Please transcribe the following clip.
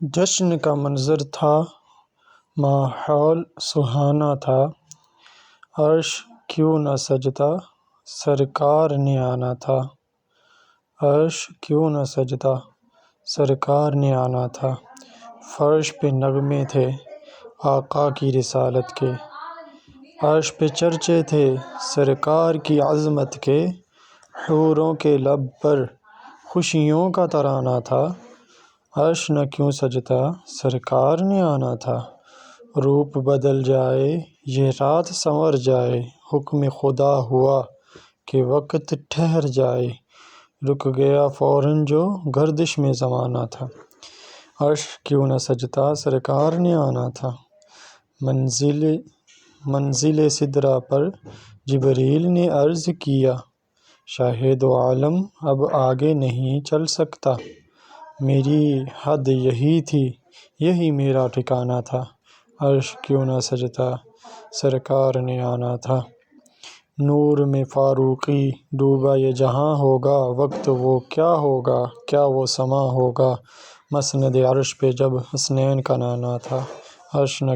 جشن کا منظر تھا، ماحول سہانا تھا، عرش کیوں نہ سجتا، سرکار نے آنا تھا۔ عرش کیوں نہ سجتا، سرکار نے آنا تھا۔ فرش پہ نغمے تھے آقا کی رسالت کے، عرش پہ چرچے تھے سرکار کی عظمت کے۔ حوروں کے لب پر خوشیوں کا ترانہ تھا، عرش نہ کیوں سجتا، سرکار نے آنا تھا۔ روپ بدل جائے یہ رات سنور جائے، حکم خدا ہوا کہ وقت ٹھہر جائے۔ رک گیا فوراً جو گردش میں زمانہ تھا، عرش کیوں نہ سجتا، سرکار نے آنا تھا۔ منزل سدرہ پر جبریل نے عرض کیا، شاہ دو عالم اب آگے نہیں چل سکتا۔ میری حد یہی تھی، یہی میرا ٹھکانہ تھا، عرش کیوں نہ سجتا، سرکار نے آنا تھا۔ نور میں فاروقی ڈوبا یہ جہاں ہوگا، وقت وہ کیا ہوگا، کیا وہ سماں ہوگا۔ مسند عرش پہ جب حسنین کا نانا تھا، عرش نہ